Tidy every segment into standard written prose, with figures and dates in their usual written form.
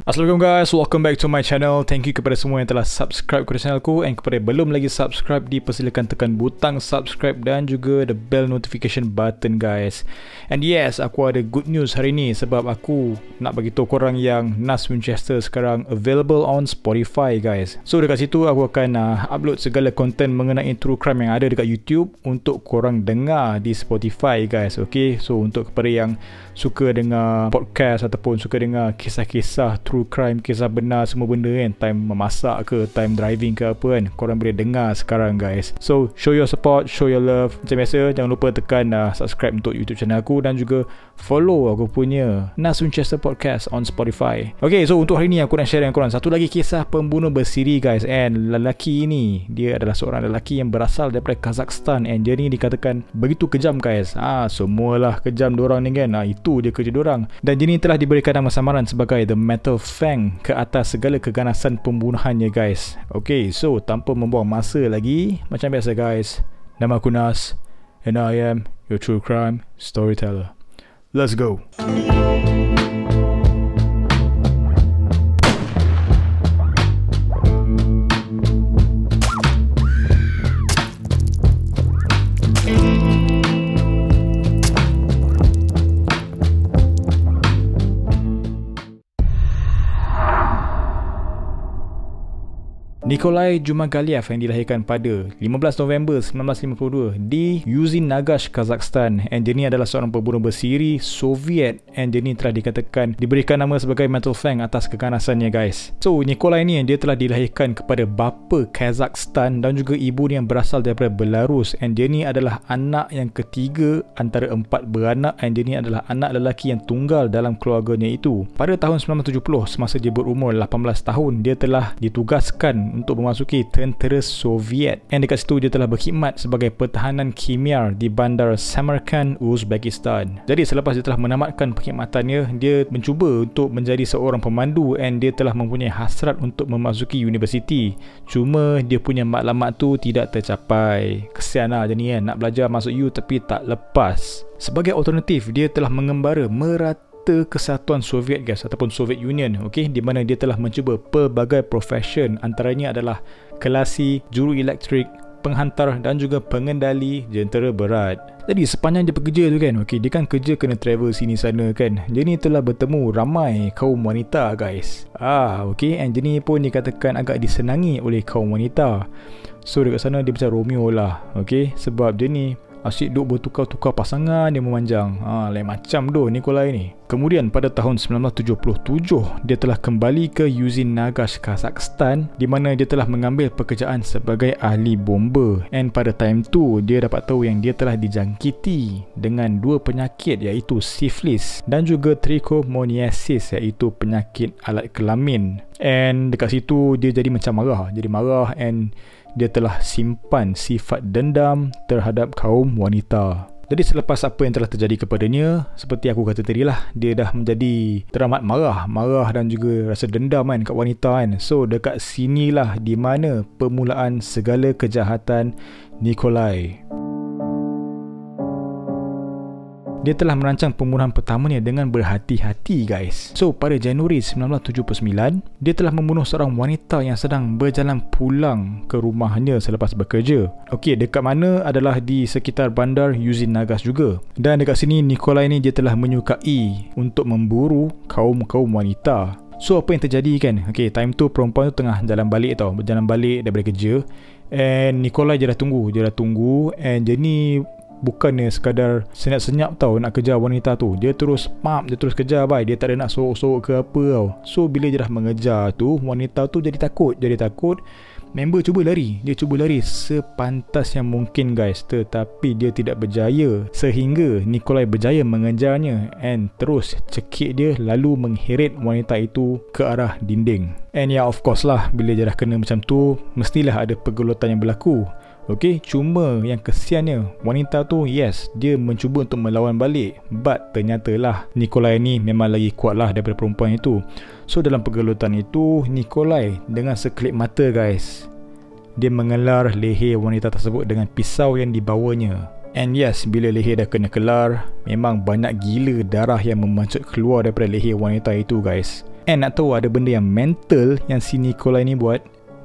Assalamualaikum guys, welcome back to my channel. Thank you kepada semua yang telah subscribe kepada channelku, and kepada yang belum lagi subscribe, dipersilakan tekan butang subscribe dan juga the bell notification button guys. And yes, aku ada good news hari ni sebab aku nak bagi tahu korang yang Nas Winchester sekarang available on Spotify guys. So dekat situ aku akan upload segala konten mengenai true crime yang ada dekat YouTube untuk korang dengar di Spotify guys. Okay, so untuk kepada yang suka dengar podcast ataupun suka dengar kisah-kisah true crime, kisah benar, semua benda kan, time memasak ke, time driving ke apa kan, korang boleh dengar sekarang guys. So show your support, show your love. Macam biasa, jangan lupa tekan subscribe untuk YouTube channel aku dan juga follow aku punya Nas Winchester Podcast on Spotify. Okay, so untuk hari ni aku nak share dengan korang satu lagi kisah pembunuh bersiri guys. And lelaki ini, dia adalah seorang lelaki yang berasal daripada Kazakhstan, and dia ni dikatakan begitu kejam guys. Semualah kejam diorang ni kan. Itu je kerja diorang. Dan dia ni telah diberikan nama samaran sebagai The Metal Fang ke atas segala keganasan pembunuhannya guys. Okay, so tanpa membuang masa lagi, macam biasa guys, nama aku Nas, and I am your true crime storyteller. Let's go. Nikolai Jumagaliev yang dilahirkan pada 15 November 1952 di Yuzhny Nagash, Kazakhstan, and dia ni adalah seorang pembunuh bersiri Soviet, and dia ni telah dikatakan diberikan nama sebagai Metal Fang atas keganasannya guys. So Nikolai ni dia telah dilahirkan kepada bapa Kazakhstan dan juga ibu yang berasal daripada Belarus, and dia ni adalah anak yang ketiga antara 4 beranak, and dia ni adalah anak lelaki yang tunggal dalam keluarganya itu. Pada tahun 1970, semasa dia berumur 18 tahun, dia telah ditugaskan untuk memasuki tentera Soviet, and dekat situ dia telah berkhidmat sebagai pertahanan kimia di bandar Samarkand, Uzbekistan. Jadi selepas dia telah menamatkan perkhidmatannya, dia mencuba untuk menjadi seorang pemandu, and dia telah mempunyai hasrat untuk memasuki universiti. Cuma dia punya matlamat tu tidak tercapai. Kesian lah dia ni kan, nak belajar masuk U tapi tak lepas. Sebagai alternatif, dia telah mengembara merata Kesatuan Soviet guys, ataupun Soviet Union, okay, di mana dia telah mencuba pelbagai profession, antaranya adalah kelasi, juru elektrik, penghantar dan juga pengendali jentera berat. Jadi sepanjang dia bekerja tu kan, okay, dia kan kerja kena travel sini sana kan, dia ni telah bertemu ramai kaum wanita guys. Okay, and dia ni pun dikatakan agak disenangi oleh kaum wanita. So dekat sana dia macam Romeo lah, okay, sebab dia ni asyik duk bertukar-tukar pasangan, dia memanjang. Lain macam doh Nikolai ni. Kemudian pada tahun 1977, dia telah kembali ke Yuzhny Nagash, Kazakhstan, di mana dia telah mengambil pekerjaan sebagai ahli bomba. And pada time tu, dia dapat tahu yang dia telah dijangkiti dengan 2 penyakit, iaitu syphilis dan juga trichomoniasis, iaitu penyakit alat kelamin. And dekat situ dia jadi macam marah, and dia telah simpan sifat dendam terhadap kaum wanita. Jadi selepas apa yang telah terjadi kepadanya, seperti aku kata tadi lah, dia dah menjadi teramat marah dan juga rasa dendam kan kat wanita kan. So dekat sinilah di mana permulaan segala kejahatan Nikolai. Dia telah merancang pembunuhan pertamanya dengan berhati-hati guys. So pada Januari 1979, dia telah membunuh seorang wanita yang sedang berjalan pulang ke rumahnya selepas bekerja. Okey, dekat mana adalah di sekitar bandar Yuzhny Nagash juga. Dan dekat sini Nikolai ni dia telah menyukai untuk memburu kaum wanita. So apa yang terjadi kan, okey, time tu perempuan tu tengah jalan balik berjalan balik daripada kerja, and Nikolai dia dah tunggu, and dia ni bukannya sekadar senyap-senyap nak kejar wanita tu. Dia terus kejar bye. Dia tak ada nak sorok-sorok ke apa tau. So bila dia dah mengejar tu, wanita tu jadi takut. Member cuba lari. Dia cuba lari sepantas yang mungkin guys, tetapi dia tidak berjaya, sehingga Nikolai berjaya mengejarnya and terus cekik dia, lalu mengheret wanita itu ke arah dinding. And of course lah, bila dia dah kena macam tu, mestilah ada pergelutan yang berlaku. Okay, cuma yang kesiannya, wanita tu yes, dia mencuba untuk melawan balik, but ternyatalah Nikolai ni memang lagi kuat lah daripada perempuan itu. So dalam pergelutan itu, Nikolai dengan sekelip mata guys, dia mengelar leher wanita tersebut dengan pisau yang dibawanya. And yes, bila leher dah kena kelar, memang banyak gila darah yang memancut keluar daripada leher wanita itu guys. And nak tahu ada benda yang mental yang si Nikolai ni buat,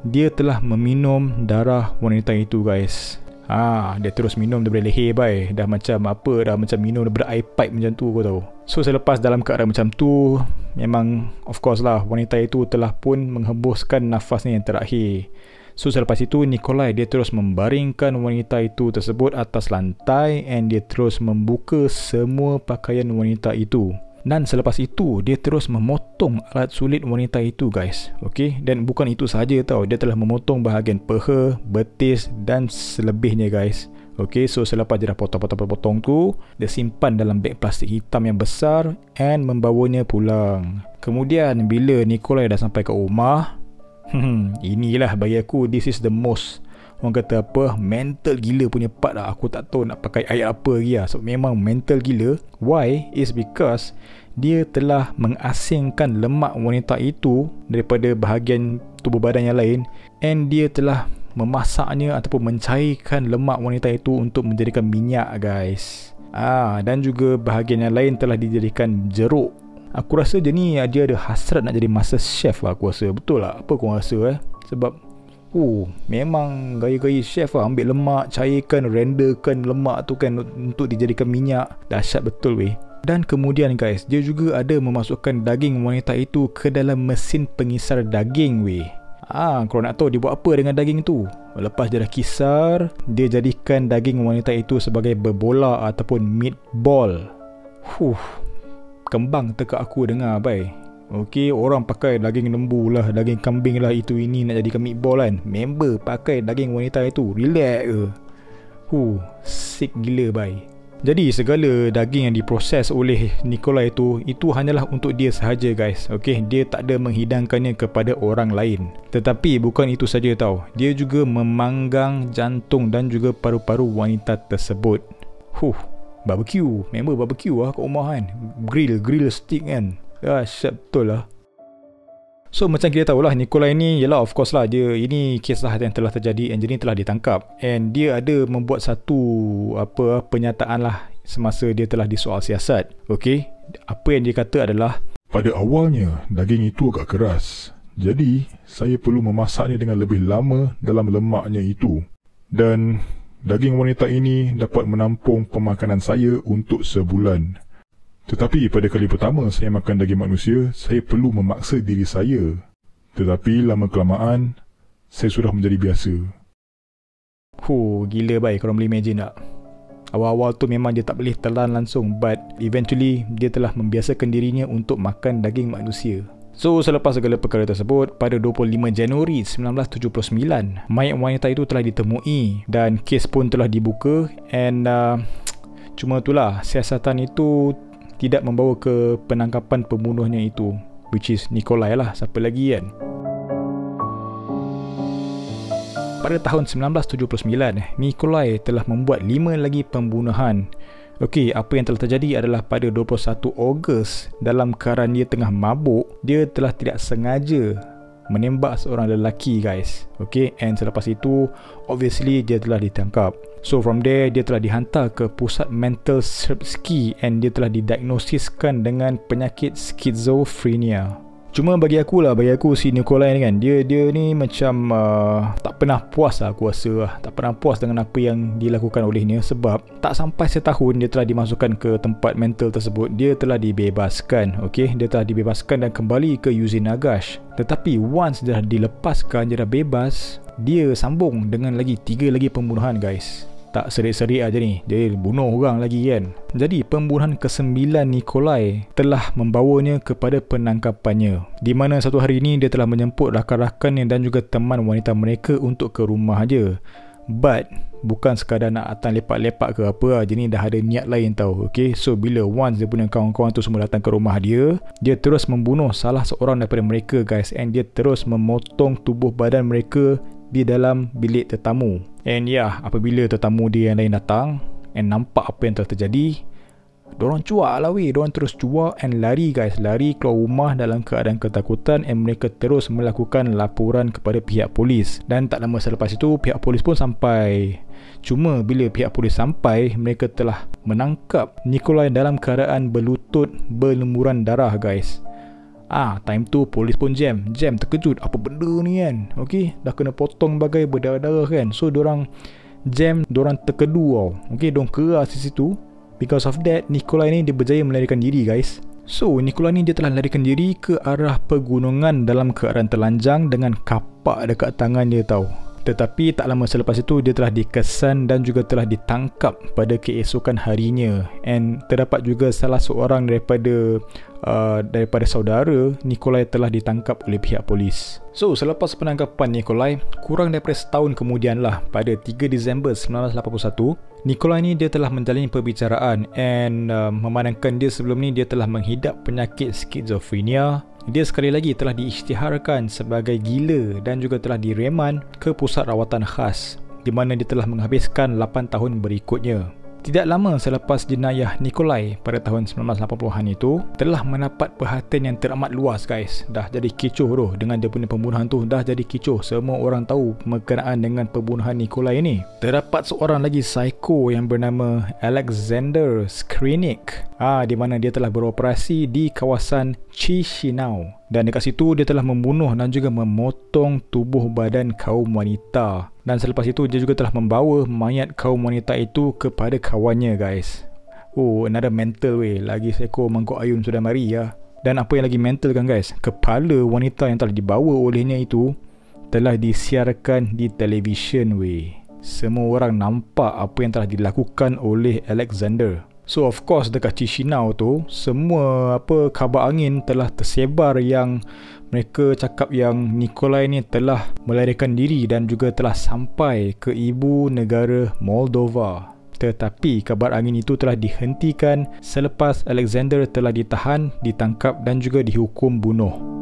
dia telah meminum darah wanita itu guys. Dia terus minum daripada leher bai. Dah macam minum daripada air pipe macam tu kau tahu. So selepas dalam keadaan macam tu, memang of course lah wanita itu telah pun menghembuskan nafasnya yang terakhir. So selepas itu Nikolai dia terus membaringkan wanita itu tersebut atas lantai, and dia terus membuka semua pakaian wanita itu. Dan selepas itu dia terus memotong alat sulit wanita itu guys. Okay, dan bukan itu sahaja tau, dia telah memotong bahagian peha, betis dan selebihnya guys. Okay, so selepas dia dah potong tu, dia simpan dalam beg plastik hitam yang besar and membawanya pulang. Kemudian bila Nikolai dah sampai ke rumah, inilah bagi aku this is the most, orang kata apa, mental gila punya part lah. Aku tak tahu nak pakai ayat apa lagi lah. So memang mental gila. Why? Is because dia telah mengasingkan lemak wanita itu daripada bahagian tubuh badan yang lain, and dia telah memasaknya ataupun mencairkan lemak wanita itu untuk menjadikan minyak guys. Dan juga bahagian yang lain telah dijadikan jeruk. Aku rasa dia ni dia ada hasrat nak jadi master chef lah aku rasa. Betul lah? Apa kau rasa Sebab memang gaya-gaya chef lah. Ambil lemak, cairkan, renderkan lemak tu kan untuk dijadikan minyak. Dahsyat betul weh. Dan kemudian guys, dia juga ada memasukkan daging wanita itu ke dalam mesin pengisar daging weh. Kalau nak tahu dia buat apa dengan daging tu, lepas dia dah kisar, dia jadikan daging wanita itu sebagai berbola ataupun meatball. Kembang tekak aku dengar bai. Okay, orang pakai daging lembu lah, daging kambing lah, itu ini nak jadikan meatball kan. Member pakai daging wanita itu, relax ke? Sick gila bai. Jadi segala daging yang diproses oleh Nikolai itu hanyalah untuk dia sahaja guys. Okay, dia tak ada menghidangkannya kepada orang lain. Tetapi bukan itu saja tau, dia juga memanggang jantung dan juga paru-paru wanita tersebut. Barbecue, member barbecue lah kat rumah kan. Grill stick kan. Dahsyat betul lah. So macam kita tahulah, Nikolai ni yalah of course lah, dia ini kisah yang telah terjadi, Angelina telah ditangkap, and dia ada membuat satu pernyataan lah semasa dia telah disoal siasat. Okay, apa yang dia kata adalah, pada awalnya daging itu agak keras, jadi saya perlu memasaknya dengan lebih lama dalam lemaknya itu, dan daging wanita ini dapat menampung pemakanan saya untuk sebulan. Tetapi pada kali pertama saya makan daging manusia, saya perlu memaksa diri saya. Tetapi lama-kelamaan, saya sudah menjadi biasa. Gila baik, korang boleh imagine tak? Awal-awal tu memang dia tak boleh telan langsung, but eventually dia telah membiasakan dirinya untuk makan daging manusia. So selepas segala perkara tersebut, pada 25 Januari 1979, mayat wanita itu telah ditemui dan kes pun telah dibuka, and cuma itulah, siasatan itu tidak membawa ke penangkapan pembunuhnya itu, which is Nikolai lah, siapa lagi kan. Pada tahun 1979, Nikolai telah membuat 5 lagi pembunuhan. Okey, apa yang telah terjadi adalah pada 21 Ogos, dalam keadaan dia tengah mabuk, dia telah tidak sengaja menembak seorang lelaki guys. Okay, and selepas itu obviously dia telah ditangkap. So from there dia telah dihantar ke pusat mental Serbsky, and dia telah didiagnosiskan dengan penyakit skizofrenia. Cuma bagi aku si Nikolai ni kan, dia ni macam tak pernah puas lah, aku rasa lah. Tak pernah puas dengan apa yang dilakukan olehnya, sebab tak sampai setahun dia telah dimasukkan ke tempat mental tersebut. Dia telah dibebaskan, okay? Dia telah dibebaskan dan kembali ke Yuzin Nagash. Tetapi once dia dah dilepaskan, dia dah bebas, dia sambung dengan 3 lagi pembunuhan guys. Tak serik-serik aja ni, dia bunuh orang lagi kan. Jadi pembunuhan ke-9 Nikolai telah membawanya kepada penangkapannya, di mana satu hari ini dia telah menjemput rakan-rakannya dan juga teman wanita mereka untuk ke rumah aja. But bukan sekadar nak datang lepak-lepak ke apa lah, dia ni dah ada niat lain tau. Okay, so bila once dia punya kawan-kawan tu semua datang ke rumah dia, dia terus membunuh salah seorang daripada mereka guys, and dia terus memotong tubuh badan mereka di dalam bilik tetamu. And apabila tetamu dia yang lain datang and nampak apa yang telah terjadi, dorang cuak lah weh. Dorang terus cuak and lari guys, lari keluar rumah dalam keadaan ketakutan, and mereka terus melakukan laporan kepada pihak polis. Dan tak lama selepas itu pihak polis pun sampai. Cuma bila pihak polis sampai, mereka telah menangkap Nikolai dalam keadaan berlutut berlumuran darah guys. Time tu polis pun jam terkejut, apa benda ni kan. Okay, dah kena potong bagai berdarah-darah kan. So diorang jam, diorang terkedu tau. Okay, diorang keras di situ. Because of that, Nikolai ni dia berjaya melarikan diri guys. So Nikolai ni dia telah larikan diri ke arah pegunungan dalam keadaan telanjang dengan kapak dekat tangan dia tau. Tetapi tak lama selepas itu dia telah dikesan dan juga telah ditangkap pada keesokan harinya. And terdapat juga salah seorang daripada saudara Nikolai telah ditangkap oleh pihak polis. So selepas penangkapan Nikolai, kurang daripada setahun kemudian lah, pada 3 Disember 1981, Nikolai ni dia telah menjalani perbicaraan and memandangkan dia sebelum ni dia telah menghidap penyakit skizofrenia. Dia sekali lagi telah diisytiharkan sebagai gila dan juga telah direman ke pusat rawatan khas di mana dia telah menghabiskan 8 tahun berikutnya. Tidak lama selepas jenayah Nikolai pada tahun 1980-an itu telah mendapat perhatian yang teramat luas guys. Dah jadi kecoh tu dengan dia punya pembunuhan tu, dah jadi kecoh. Semua orang tahu berkenaan dengan pembunuhan Nikolai ini. Terdapat seorang lagi psycho yang bernama Alexander Skrinik, di mana dia telah beroperasi di kawasan Chisinau. Dan dekat situ dia telah membunuh dan juga memotong tubuh badan kaum wanita. Dan selepas itu dia juga telah membawa mayat kaum wanita itu kepada kawannya guys. Another mental way. Lagi seekor mangkuk ayam sudah mari ya. Dan apa yang lagi mental kan guys, kepala wanita yang telah dibawa olehnya itu telah disiarkan di televisyen way. Semua orang nampak apa yang telah dilakukan oleh Alexander. So of course dekat Chisinau tu semua khabar angin telah tersebar yang mereka cakap yang Nikolai ni telah melarikan diri dan juga telah sampai ke ibu negara Moldova. Tetapi kabar angin itu telah dihentikan selepas Alexander telah ditahan, ditangkap dan juga dihukum bunuh.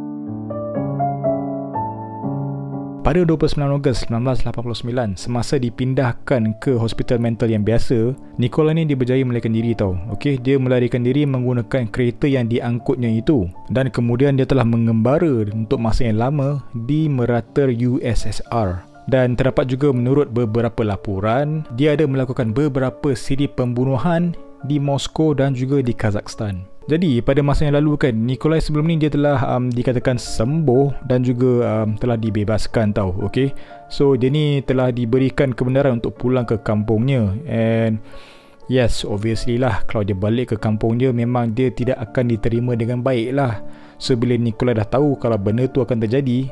Pada 29 Ogos 1989, semasa dipindahkan ke hospital mental yang biasa, Nikolai ni dia berjaya melarikan diri tau. Okay, dia melarikan diri menggunakan kereta yang diangkutnya itu. Dan kemudian dia telah mengembara untuk masa yang lama di merata USSR. Dan terdapat juga menurut beberapa laporan, dia ada melakukan beberapa siri pembunuhan di Moskow dan juga di Kazakhstan. Jadi pada masa yang lalu kan, Nikolai sebelum ni dia telah dikatakan sembuh dan juga telah dibebaskan tau. Okay, so dia ni telah diberikan kebenaran untuk pulang ke kampungnya. And yes, obviously lah, kalau dia balik ke kampung dia, memang dia tidak akan diterima dengan baik lah. So bila Nikolai dah tahu kalau benda tu akan terjadi,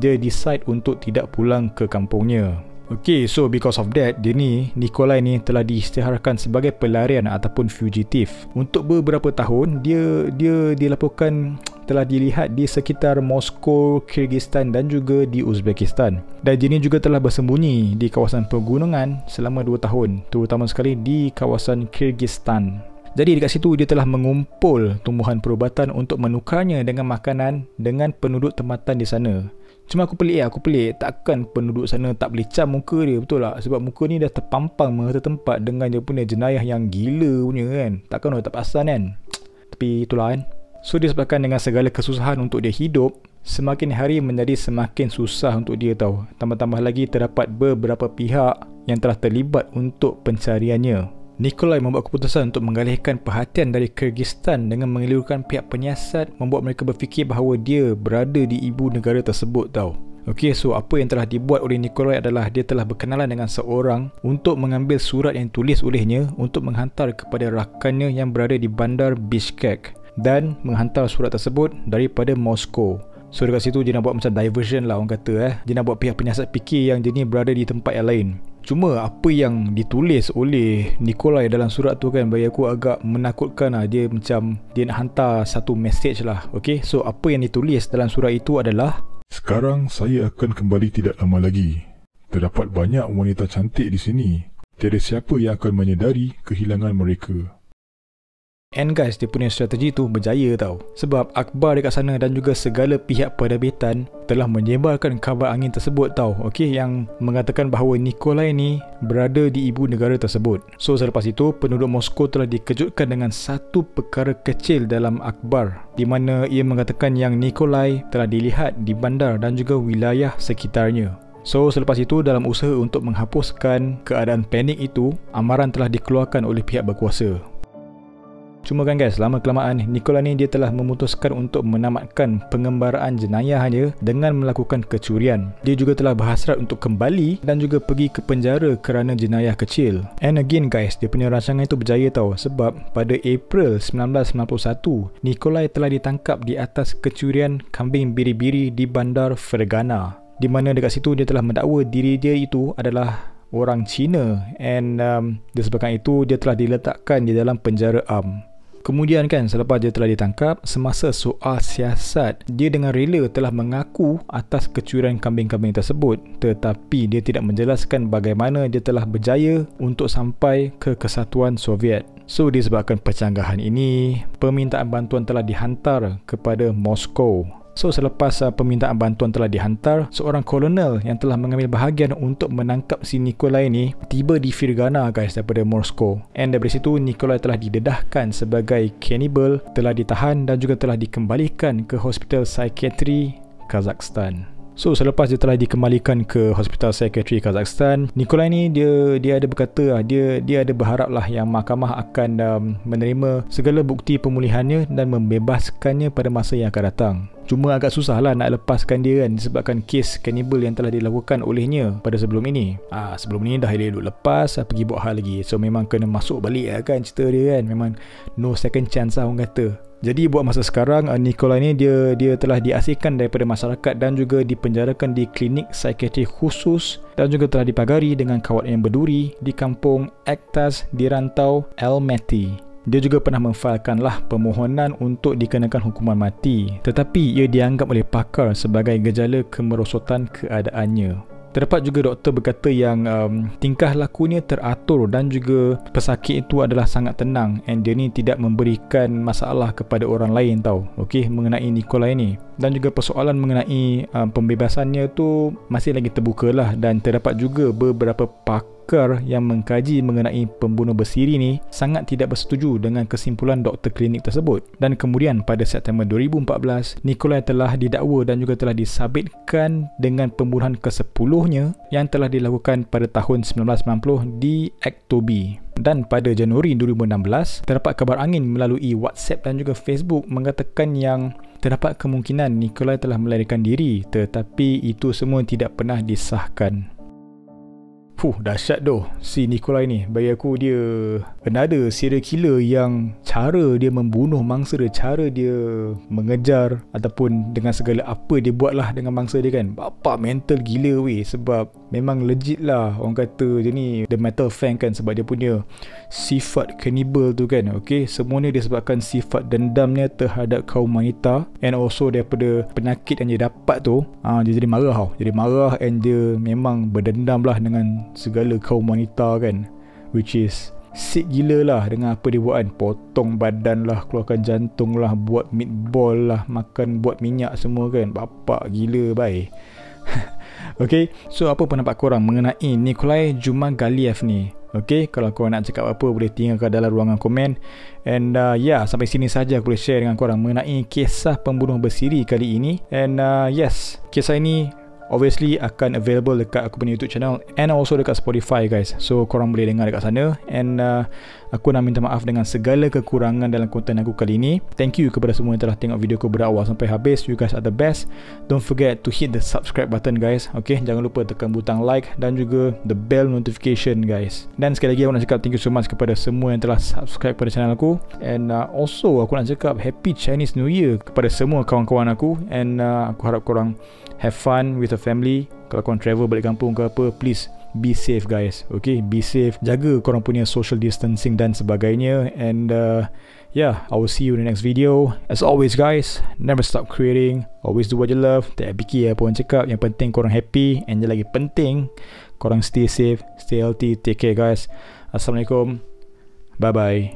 dia decide untuk tidak pulang ke kampungnya. Okay, so because of that, Nikolai ni telah diisytiharkan sebagai pelarian ataupun fugitif. Untuk beberapa tahun, dia dilaporkan telah dilihat di sekitar Moskow, Kyrgyzstan dan juga di Uzbekistan. Dan dia ni juga telah bersembunyi di kawasan pegunungan selama 2 tahun, terutama sekali di kawasan Kyrgyzstan. Jadi dekat situ dia telah mengumpul tumbuhan perubatan untuk menukarnya dengan makanan dengan penduduk tempatan di sana. Cuma aku pelik, takkan penduduk sana tak boleh cam muka dia, betul tak? Sebab muka ni dah terpampang merata tempat dengan dia punya jenayah yang gila punya kan. Takkan orang tak perasan kan? Tapi itulah kan. So disebabkan dengan segala kesusahan untuk dia hidup, semakin hari menjadi semakin susah untuk dia tau. Tambah-tambah lagi terdapat beberapa pihak yang telah terlibat untuk pencariannya. Nikolai membuat keputusan untuk mengalihkan perhatian dari Kyrgyzstan dengan mengelurkan pihak penyiasat, membuat mereka berfikir bahawa dia berada di ibu negara tersebut tau. Okay, so apa yang telah dibuat oleh Nikolai adalah dia telah berkenalan dengan seorang untuk mengambil surat yang tulis olehnya untuk menghantar kepada rakannya yang berada di bandar Bishkek dan menghantar surat tersebut daripada Moskow. So dekat situ dia nak buat macam diversion lah orang kata. Dia nak buat pihak penyiasat fikir yang dia ni berada di tempat yang lain. Cuma apa yang ditulis oleh Nikolai dalam surat tu kan, bagi aku agak menakutkan lah. Dia macam dia nak hantar satu message lah. Okay, so apa yang ditulis dalam surat itu adalah, sekarang saya akan kembali tidak lama lagi. Terdapat banyak wanita cantik di sini. Tiada siapa yang akan menyedari kehilangan mereka. And guys, dia punya strategi tu berjaya tau. Sebab akhbar dekat sana dan juga segala pihak penerbitan telah menyebarkan kabar angin tersebut tau. Okay, yang mengatakan bahawa Nikolai ni berada di ibu negara tersebut. So selepas itu, penduduk Moskow telah dikejutkan dengan satu perkara kecil dalam akhbar, di mana ia mengatakan yang Nikolai telah dilihat di bandar dan juga wilayah sekitarnya. So selepas itu, dalam usaha untuk menghapuskan keadaan panik itu, amaran telah dikeluarkan oleh pihak berkuasa. Cuma kan guys, lama-kelamaan Nikolai ni dia telah memutuskan untuk menamatkan pengembaraan jenayahnya dengan melakukan kecurian. Dia juga telah berhasrat untuk kembali dan juga pergi ke penjara kerana jenayah kecil. And again guys, dia punya rancangan itu berjaya tau, sebab pada April 1991 Nikolai telah ditangkap di atas kecurian kambing biri-biri di bandar Fergana, di mana dekat situ dia telah mendakwa diri dia itu adalah orang Cina, and disebabkan itu dia telah diletakkan di dalam penjara am. Kemudian kan, selepas dia telah ditangkap, semasa soal siasat, dia dengan rela telah mengaku atas kecurian kambing-kambing tersebut, tetapi dia tidak menjelaskan bagaimana dia telah berjaya untuk sampai ke kesatuan Soviet. So disebabkan pencanggahan ini, permintaan bantuan telah dihantar kepada Moskow. So selepas permintaan bantuan telah dihantar, seorang kolonel yang telah mengambil bahagian untuk menangkap si Nikolai ni tiba di Fergana guys daripada Moskow. And dari situ Nikolai telah didedahkan sebagai cannibal, telah ditahan dan juga telah dikembalikan ke Hospital Psikiatri Kazakhstan. So selepas dia telah dikembalikan ke Hospital Psikiatri Kazakhstan, Nikolai ni dia ada berkata dia ada berharap lah yang mahkamah akan menerima segala bukti pemulihannya dan membebaskannya pada masa yang akan datang. Cuma agak susah lah nak lepaskan dia kan, disebabkan kes cannibal yang telah dilakukan olehnya pada sebelum ini. Sebelum ni dah dia duduk lepas, pergi buat hal lagi. So memang kena masuk balik lah kan cerita dia kan. Memang no second chance lah orang kata. Jadi buat masa sekarang, Nikolai ni dia telah diasingkan daripada masyarakat dan juga dipenjarakan di klinik psikiatri khusus dan juga telah dipagari dengan kawat yang berduri di kampung Aktas di rantau Almaty. Dia juga pernah memfailkanlah permohonan untuk dikenakan hukuman mati, tetapi ia dianggap oleh pakar sebagai gejala kemerosotan keadaannya. Terdapat juga doktor berkata yang tingkah lakunya teratur dan juga pesakit itu adalah sangat tenang, and dia ni tidak memberikan masalah kepada orang lain tau, okey, mengenai Nikolai ni. Dan juga persoalan mengenai pembebasannya tu masih lagi terbuka lah, dan terdapat juga beberapa pakar yang mengkaji mengenai pembunuh bersiri ni sangat tidak bersetuju dengan kesimpulan doktor klinik tersebut. Dan kemudian pada September 2014, Nikolai telah didakwa dan juga telah disabitkan dengan pembunuhan ke-10-nya yang telah dilakukan pada tahun 1990 di Aktobi. Dan pada Januari 2016, terdapat kabar angin melalui WhatsApp dan juga Facebook mengatakan yang terdapat kemungkinan Nikolai telah melarikan diri, tetapi itu semua tidak pernah disahkan. Dahsyat doh si Nikolai ni. Bagi aku dia another serial killer yang cara dia membunuh mangsa dia, cara dia mengejar ataupun dengan segala apa dia buat lah dengan mangsa dia kan. Bapak mental gila weh, sebab memang legit lah orang kata dia ni the metal fan kan, sebab dia punya sifat cannibal tu kan. Okay, semuanya disebabkan sifat dendamnya terhadap kaum wanita, and also daripada penyakit yang dia dapat tu, dia jadi marah tau. Jadi marah, and dia memang berdendam lah dengan segala kaum wanita kan, which is sick gila lah dengan apa dia buat kan. Potong badan lah, keluarkan jantung lah, buat meatball lah, makan buat minyak semua kan. Bapak gila bye. Okay, so apa pendapat korang mengenai Nikolai Jumagaliev ni? Okay, kalau korang nak cakap apa boleh tinggalkan dalam ruangan komen. And sampai sini saja aku boleh share dengan korang mengenai kisah pembunuh bersiri kali ini. And yes, kisah ini obviously akan available dekat aku punya YouTube channel and also dekat Spotify guys. So korang boleh dengar dekat sana. And aku nak minta maaf dengan segala kekurangan dalam konten aku kali ini. Thank you kepada semua yang telah tengok video aku berawal sampai habis. You guys are the best. Don't forget to hit the subscribe button guys. Okay, jangan lupa tekan butang like dan juga the bell notification guys. Dan sekali lagi aku nak cakap thank you so much kepada semua yang telah subscribe pada channel aku. And also aku nak cakap Happy Chinese New Year kepada semua kawan-kawan aku. And aku harap korang have fun with the family. Kalau korang travel balik kampung ke apa, please be safe guys. Okay, be safe, jaga korang punya social distancing dan sebagainya. And I will see you in the next video. As always guys, never stop creating, always do what you love. Tak fikir apa orang cakap, yang penting korang happy. And yang lagi penting, korang stay safe, stay healthy, take care guys. Assalamualaikum, bye bye.